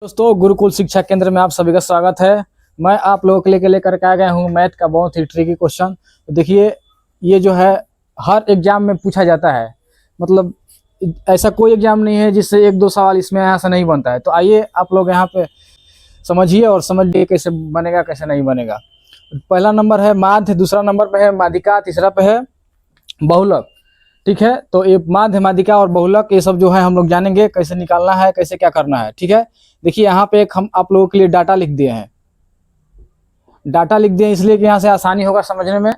दोस्तों, गुरुकुल शिक्षा केंद्र में आप सभी का स्वागत है। मैं आप लोगों के लिए लेकर के आ गया हूँ मैथ का बहुत ही ट्रिकी क्वेश्चन। देखिए, ये जो है हर एग्जाम में पूछा जाता है। मतलब ऐसा कोई एग्जाम नहीं है जिससे एक दो सवाल इसमें यहाँ से नहीं बनता है। तो आइए आप लोग यहाँ पे समझिए और समझिए कैसे बनेगा कैसे नहीं बनेगा। पहला नंबर है माध्य, दूसरा नंबर पे है माध्यिका, तीसरा पे है बहुलक। ठीक है, तो ये माध्य, माध्यिका और बहुलक ये सब जो है हम लोग जानेंगे कैसे निकालना है, कैसे क्या करना है। ठीक है, देखिए यहाँ पे एक हम आप लोगों के लिए डाटा लिख दिए हैं। डाटा लिख दिए इसलिए कि यहाँ से आसानी होगा समझने में।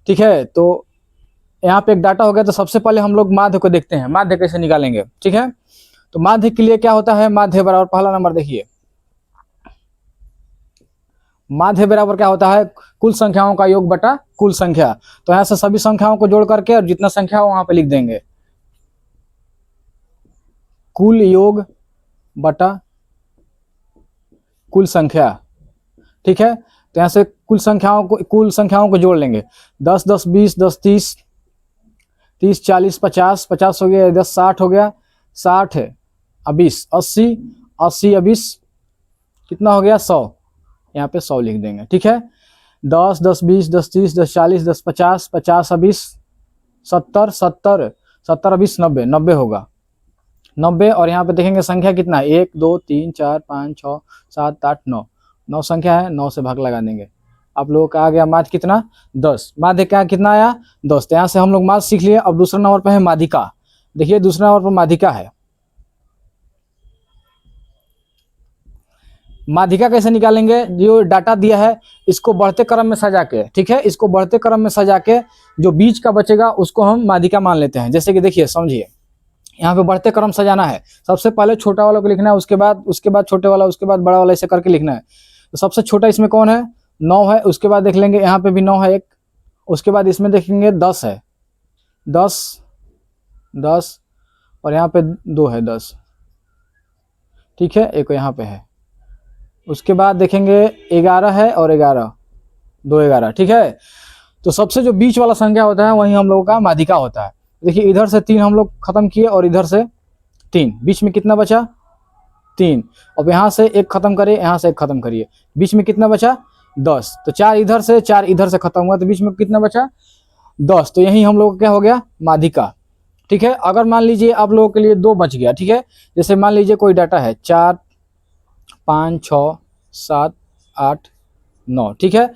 ठीक है, तो यहाँ पे एक डाटा हो गया। तो सबसे पहले हम लोग माध्य को देखते हैं, माध्य कैसे निकालेंगे। ठीक है, तो माध्य के लिए क्या होता है, माध्य बराबर पहला नंबर देखिए, माध्य बराबर क्या होता है, कुल संख्याओं का योग बटा कुल संख्या। तो यहाँ से सभी संख्याओं को जोड़ करके और जितना संख्या हो वहां पे लिख देंगे, कुल योग बटा कुल संख्या। ठीक है, तो यहाँ से कुल संख्याओं को जोड़ लेंगे। 10 10 20 10 30 30 40 50 50 हो गया, 10 60 हो गया, 60 है, 20 80 80 20 कितना हो गया, 100। यहाँ पे 100 लिख देंगे। ठीक है, 10 10 20 10 30 10 40 10 50 50 20 70 70 70 20 90 90 होगा, 90। और यहाँ पे देखेंगे संख्या कितना है, 1 2 3 4 5 6 7 8 9 9 संख्या है, 9 से भाग लगा देंगे। आप लोगों का आ गया माध्य कितना, 10। माध्य क्या कितना आया, 10। तो यहाँ से हम लोग माध्य सीख लिए। अब दूसरा नंबर पे है माध्यिका। देखिए दूसरा नंबर पर माध्यिका है। माध्यिका कैसे निकालेंगे, जो डाटा दिया है इसको बढ़ते क्रम में सजा के, ठीक है, इसको बढ़ते क्रम में सजा के जो बीच का बचेगा उसको हम माध्यिका मान लेते हैं। जैसे कि देखिए समझिए, यहाँ पे बढ़ते क्रम सजाना है। सबसे पहले छोटा वाला को लिखना है, उसके बाद छोटे वाला, उसके बाद बड़ा वाला, ऐसे करके लिखना है। तो सबसे छोटा इसमें कौन है, 9 है। उसके बाद देख लेंगे यहाँ पे भी 9 है एक। उसके बाद इसमें देखेंगे 10 है, 10 10 और यहाँ पे 2 है, 10। ठीक है, एक यहाँ पे है। उसके बाद देखेंगे 11 है और 11 2 11। ठीक है, तो सबसे जो बीच वाला संख्या होता है वही हम लोगों का माध्यिका होता है। देखिए इधर से 3 हम लोग खत्म किए और इधर से 3, बीच में कितना बचा, 3। अब यहाँ से एक खत्म करिए, यहाँ से एक खत्म करिए, बीच में कितना बचा, 10। तो 4 इधर से 4 इधर से खत्म हुआ, तो बीच में कितना बचा, 10। तो यही हम लोग का क्या हो गया, माध्यिका। ठीक है, अगर मान लीजिए आप लोगों के लिए 2 बच गया। ठीक है, जैसे मान लीजिए कोई डाटा है 4 5 6 7 8 9। ठीक है,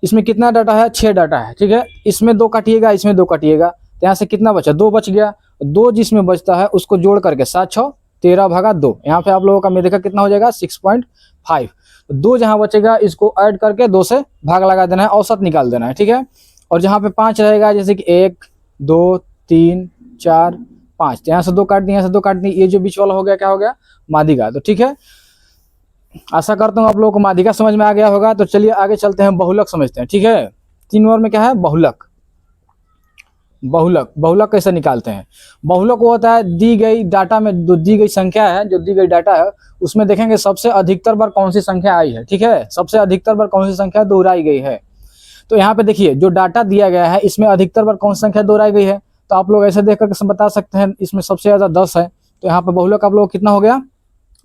इसमें कितना डाटा है, 6 डाटा है। ठीक है, इसमें 2 काटिएगा, इसमें 2 काटिएगा, तो यहाँ से कितना बचा, 2 बच गया। 2 जिसमें बचता है उसको जोड़ करके 7 6 13 भागा 2, यहाँ पे आप लोगों का माध्यिका कितना हो जाएगा, 6.5। 2 जहाँ बचेगा इसको ऐड करके 2 से भाग लगा देना है, औसत निकाल देना है। ठीक है, और जहाँ पे 5 रहेगा, जैसे कि 1 2 3 4 5, यहाँ से 2 काट दी, यहाँ से 2 काट दी, ये जो बीच वाला हो गया क्या हो गया, माध्यिका। तो ठीक है, आशा करता हूँ आप लोगों को माध्यिका समझ में आ गया होगा। तो चलिए आगे चलते हैं, बहुलक समझते हैं। ठीक है, 3 नंबर में क्या है, बहुलक। बहुलक, बहुलक कैसे निकालते हैं, बहुलक वो होता है दी गई डाटा में जो दी गई संख्या है, जो दी गई डाटा है उसमें देखेंगे सबसे अधिकतर बार कौन सी संख्या आई है। ठीक है, सबसे अधिकतर बार कौन सी संख्या दोहराई गई है। तो यहाँ पे देखिए जो डाटा दिया गया है इसमें अधिकतर बार कौन सी संख्या दोहराई गई है। तो आप लोग ऐसे देख करके बता सकते हैं, इसमें सबसे ज्यादा 10 है। तो यहाँ पे बहुलक आप लोग कितना हो गया,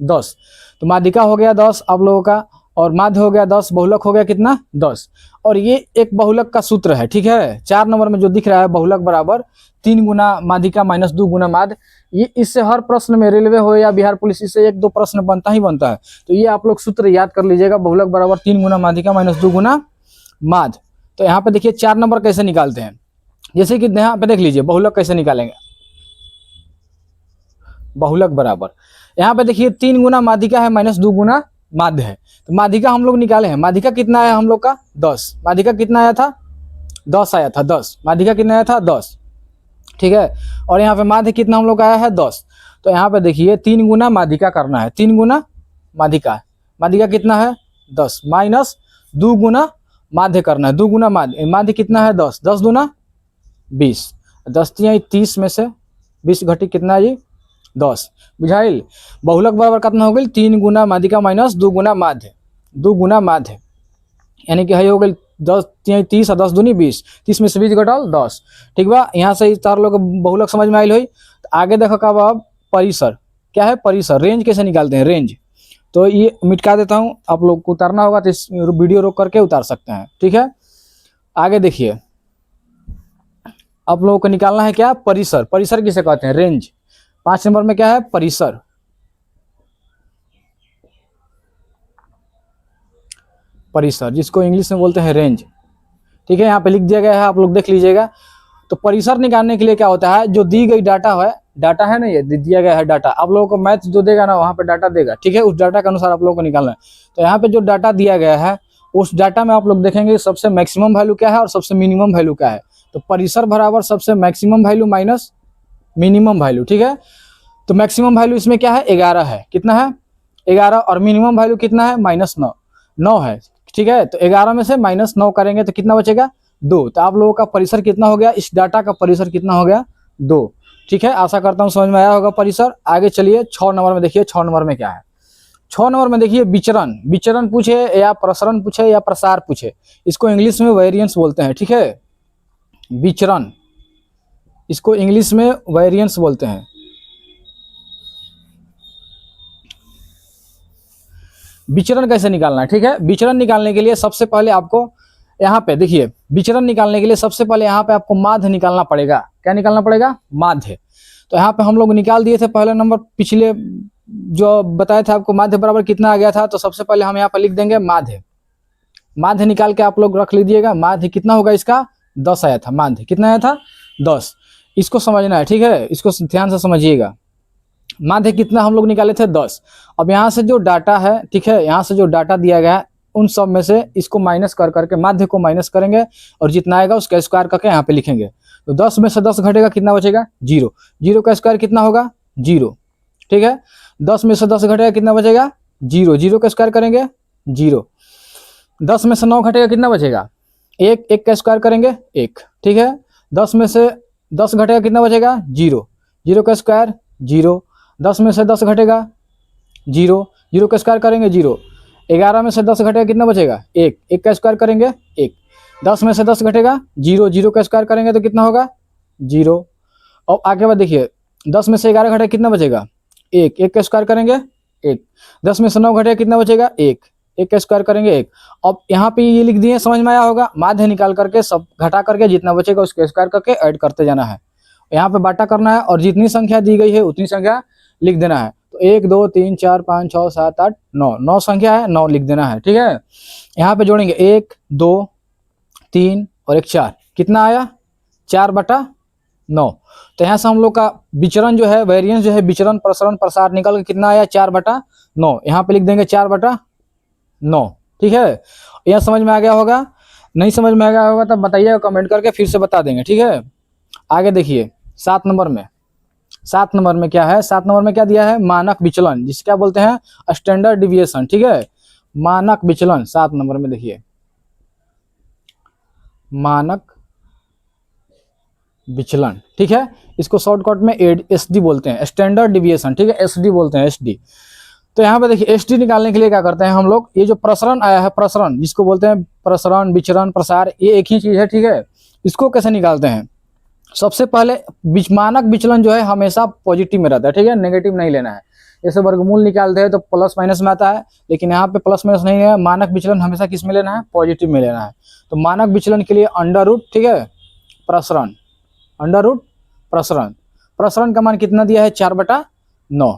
10। तो माध्यिका हो गया 10 आप लोगों का, और माध्य हो गया 10, बहुलक हो गया कितना, 10। और ये एक बहुलक का सूत्र है। ठीक है, 4 नंबर में जो दिख रहा है, बहुलक बराबर 3 गुना माध्यिका माइनस 2 गुना माध्य। ये इससे हर प्रश्न में, रेलवे हो या बिहार पुलिस, इससे 1 2 प्रश्न बनता ही बनता है। तो ये आप लोग सूत्र याद कर लीजिएगा, बहुलक बराबर 3 गुना माध्यिका माइनस 2 गुना माध्य। तो यहाँ पे देखिए 4 नंबर कैसे निकालते हैं, जैसे कि यहाँ पे देख लीजिए बहुलक कैसे निकालेंगे। बहुलक बराबर यहाँ पे देखिए 3 गुना माध्यिका है माइनस 2 गुना माध्य है। तो माध्यिका हम लोग निकाले हैं, माध्यिका कितना आया हम लोग का, 10। माध्यिका कितना आया था, 10 आया था, 10। माध्यिका कितना आया था, 10। ठीक है, और यहाँ पे माध्य कितना हम लोग का आया है, 10। तो यहाँ पे देखिए 3 गुना माध्यिका करना है, 3 गुना माध्यिका, माध्यिका कितना है 10 माइनस 2 गुना माध्य करना है, 2 गुना माध्य, माध्य कितना है 10, 10 दूना 20, 10 30 में से 20 घटी कितना है जी, 10। बुझाइल, बहुलक बराबर कितना हो गई, 3 गुना माध्यिका माइनस 2 गुना माध्य, 2 गुना माध्य, यानी कि हो गई 10 30 और 10 दूनी 20, 30 में से 20 घटाल 10। ठीक बा, यहाँ से तार लोग बहुलक समझ में आयल हुई। तो आगे देखो कब अब परिसर क्या है, परिसर, रेंज कैसे निकालते हैं, रेंज तो ये मिटा देता हूँ, आप लोग को उतारना होगा तो इस वीडियो रोक करके उतार सकते हैं, ठीक है। आगे देखिए, आप लोगों को निकालना है क्या, परिसर। परिसर किसे कहते हैं, रेंज। 5 नंबर में क्या है, परिसर। परिसर जिसको इंग्लिश में बोलते हैं रेंज, ठीक है। यहाँ पे लिख दिया गया है, आप लोग देख लीजिएगा। तो परिसर निकालने के लिए क्या होता है, जो दी गई डाटा है ना, ये दिया गया है डाटा, आप लोगों को मैथ जो देगा ना वहाँ पे डाटा देगा, ठीक है। उस डाटा के अनुसार आप लोगों को निकालना है। तो यहाँ पे जो डाटा दिया गया है उस डाटा में आप लोग देखेंगे सबसे मैक्सिमम वैल्यू क्या है और सबसे मिनिमम वैल्यू क्या है। तो परिसर बराबर सबसे maximum value minus minimum value, ठीक है। तो मैक्सिमम वैल्यू इसमें क्या है, 11 है। कितना है, 11। और मिनिमम वैल्यू कितना है, -9, 9 है, ठीक है। तो 11 में से -9 करेंगे तो कितना बचेगा, 2। तो आप लोगों का परिसर कितना हो गया, इस डाटा का परिसर कितना हो गया, 2, ठीक है। आशा करता हूँ समझ में आया होगा परिसर। आगे चलिए 6 नंबर में देखिए, 6 नंबर में क्या है। 6 नंबर में देखिए विचरण। विचरण पूछे या प्रसरण पूछे या प्रसार पूछे, इसको इंग्लिश में वेरिएंस बोलते हैं, ठीक है। विचरण, इसको इंग्लिश में वेरिएंस बोलते हैं। विचरण कैसे निकालना है, ठीक है। विचरण निकालने के लिए सबसे पहले आपको यहाँ पे देखिए, विचरण निकालने के लिए सबसे पहले यहाँ पे आपको माध्य निकालना पड़ेगा। क्या निकालना पड़ेगा, माध्य। तो यहाँ पे हम लोग निकाल दिए थे पहले नंबर, पिछले जो बताया था आपको माध्य बराबर कितना आ गया था। तो सबसे पहले हम यहाँ पे लिख देंगे माध्य। माध्य निकाल के आप लोग रख लीजिएगा। माध्य कितना होगा इसका, 10 आया था। माध्य कितना आया था, 10। इसको समझना है, ठीक है, इसको ध्यान से समझिएगा। माध्य कितना हम लोग निकाले थे, 10। अब यहाँ से जो डाटा है, ठीक है, यहाँ से जो डाटा दिया गया है उन सब में से इसको माइनस कर करके माध्य को माइनस करेंगे और जितना आएगा उसका स्क्वायर करके यहाँ पे लिखेंगे। तो 10 में से 10 घटेगा, कितना बचेगा, 0। 0 का स्क्वायर कितना होगा, 0, ठीक है। 10 में से 10 घटेगा, कितना बचेगा, 0। 0 का स्क्वायर करेंगे, 0। 10 में से 9 घटेगा, कितना बचेगा, 1। 1 का स्क्वायर करेंगे, 1, ठीक है। 10 में से 10 घटेगा, कितना बचेगा, 0। 0 का स्क्वायर, 0। 10 में से 10 घटेगा, 0। 0 का स्क्वायर करेंगे, 0। 11 में से 10 घटेगा, कितना बचेगा, 1। 1 का स्क्वायर करेंगे, 1। 10 में से 10 घटेगा, 0। 0 का स्क्वायर करेंगे तो कितना होगा, 0। और आगे बाद देखिए, 10 में से 11 घटेगा, कितना बचेगा, 1। 1 का स्क्वायर करेंगे, 1। 10 में से 9 घटेगा, कितना बचेगा, 1। 1 का स्क्वायर करेंगे, 1। अब यहाँ पे ये लिख दिए, समझ में आया होगा। माध्य निकाल करके सब घटा करके जितना बचेगा उसके स्क्वायर करके ऐड करते जाना है। यहाँ पे बाटा करना है और जितनी संख्या दी गई है उतनी संख्या लिख देना है। तो 1 2 3 4 5 6 7 8 9, 9 संख्या है, 9 लिख देना है, ठीक है। यहाँ पे जोड़ेंगे 1 2 3 और 1 4, कितना आया, 4/9। तो यहाँ से हम लोग का विचरण जो है, वेरिएंस जो है, विचरण प्रसरण प्रसार निकल के कितना आया, 4/9। यहाँ पे लिख देंगे 4/9, ठीक है। यह समझ में आ गया होगा। नहीं समझ में आ गया होगा तब बताइएगा कमेंट करके, फिर से बता देंगे, ठीक है। आगे देखिए 7 नंबर में। 7 नंबर में क्या है, 7 नंबर में क्या दिया है, मानक विचलन, जिसे क्या बोलते हैं, स्टैंडर्ड डिविएशन, ठीक है। मानक विचलन 7 नंबर में देखिए, मानक विचलन, ठीक है। इसको शॉर्टकट में एसडी बोलते हैं, स्टैंडर्ड डिविएशन, ठीक है, एसडी बोलते हैं, एसडी। तो यहाँ पे देखिए एसडी निकालने के लिए क्या करते हैं हम लोग, ये जो प्रसरण आया है, प्रसरण जिसको बोलते हैं, प्रसरण विचरण प्रसार, ये एक ही चीज है, ठीक है। इसको कैसे निकालते हैं, सबसे पहले मानक विचलन जो है हमेशा पॉजिटिव में रहता है, ठीक है, नेगेटिव नहीं लेना है। जैसे वर्गमूल निकालते हैं तो प्लस माइनस में आता है, लेकिन यहाँ पे प्लस माइनस नहीं है। मानक विचलन हमेशा किस में लेना है, पॉजिटिव में लेना है। तो मानक विचलन के लिए अंडर रूट, ठीक है, प्रसरण, अंडर रूट प्रसरण। प्रसरण का मान कितना दिया है, 4/9,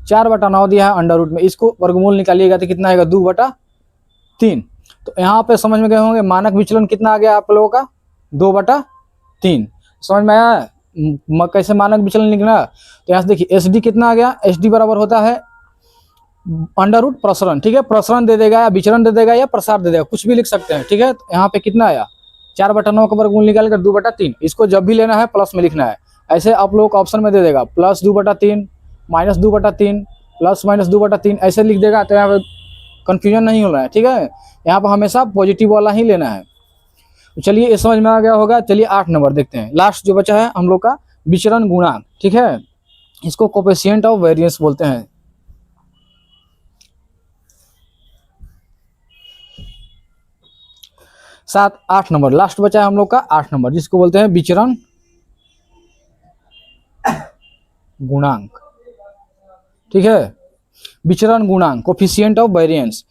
4/9 दिया है अंडर रूट में। इसको वर्गमूल निकालिएगा तो कितना आएगा, 2/3। तो यहाँ पे समझ में गए होंगे मानक विचलन कितना आ गया आप लोगों का, 2/3। समझ में आया कैसे मानक विचलन निकला। तो यहाँ से देखिए एसडी कितना आ गया, एसडी बराबर होता है अंडर रूट प्रसरण, ठीक है। प्रसरण दे देगा या विचरण दे देगा या प्रसार दे देगा, कुछ भी लिख सकते हैं, ठीक है। तो यहाँ पे कितना आया, 4/9 का वर्गमूल निकाल कर 2/3। इसको जब भी लेना है प्लस में लिखना है। ऐसे आप लोगों को ऑप्शन में दे देगा +2/3, -2/3, +-2/3, ऐसे लिख देगा। तो यहाँ पे कंफ्यूजन नहीं होना है, ठीक है। यहाँ पर हमेशा पॉजिटिव वाला ही लेना है। चलिए ये समझ में आ गया होगा। चलिए 8 नंबर देखते हैं, लास्ट जो बचा है हम लोग का, विचरण गुणांक, ठीक है। इसको कोफिशिएंट ऑफ वेरिएंस बोलते हैं। सात 8 नंबर लास्ट बचा है हम लोग का, 8 नंबर, जिसको बोलते हैं विचरण गुणांक, ठीक है। विचरण गुणांक, कोफिशिएंट ऑफ वेरिएंस।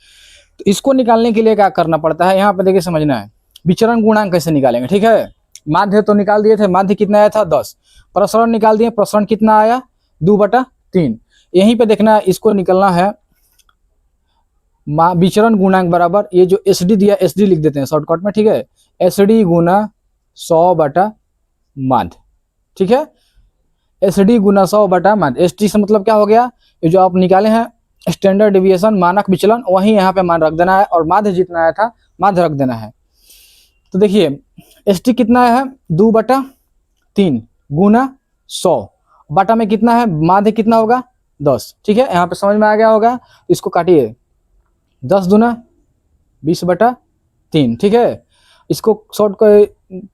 तो इसको निकालने के लिए क्या करना पड़ता है, यहाँ पे देखिए समझना है, विचरण गुणांक कैसे निकालेंगे, ठीक है। माध्य तो निकाल दिए थे, माध्य कितना आया था 10, प्रसरण निकाल दिए, प्रसरण कितना आया 2/3। यहीं पे देखना है, इसको निकलना है विचरण गुणांक बराबर ये जो एस डी दिया, एस डी लिख देते हैं शॉर्टकट में, ठीक है, एस डी गुना 100/माध्य, ठीक है, एस डी गुना 100/माध्य। एस डी से मतलब क्या हो गया, ये जो आप निकाले हैं स्टैंडर्ड डिविएशन, मानक विचलन, वहीं यहाँ पे मान रख देना है और माध्य जितना आया था माध्य रख देना है। तो देखिए एस टी कितना है 2/3 गुना 100, बटा में कितना है माध्य कितना होगा 10, ठीक है, यहाँ पे समझ में आ गया होगा। इसको काटिए, 10 दूना 20/3, ठीक है, इसको शॉर्ट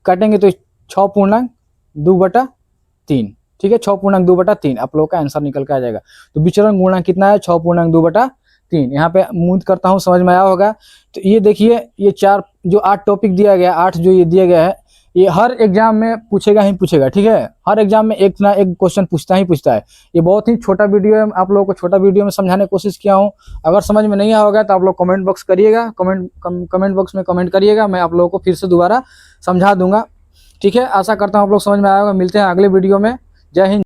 काटेंगे तो 6.2/3, ठीक है, 6.2/3 आप लोग का आंसर निकल के आ जाएगा। तो विचरण गुणांक कितना है 6.2/3। यहाँ पे उम्मीद करता हूँ समझ में आया होगा। तो ये देखिए, ये 8 टॉपिक दिया गया, 8 जो ये दिया गया है, ये हर एग्जाम में पूछेगा ही पूछेगा, ठीक है, हर एग्जाम में एक ना एक क्वेश्चन पूछता ही पूछता है। ये बहुत ही छोटा वीडियो है, आप लोगों को छोटा वीडियो में समझाने की कोशिश किया हूँ। अगर समझ में नहीं आया होगा तो आप लोग कमेंट बॉक्स करिएगा, कमेंट बॉक्स में कमेंट करिएगा, मैं आप लोगों को फिर से दोबारा समझा दूंगा, ठीक है। आशा करता हूँ आप लोग समझ में आया होगा। मिलते हैं अगले वीडियो में। जय हिंद।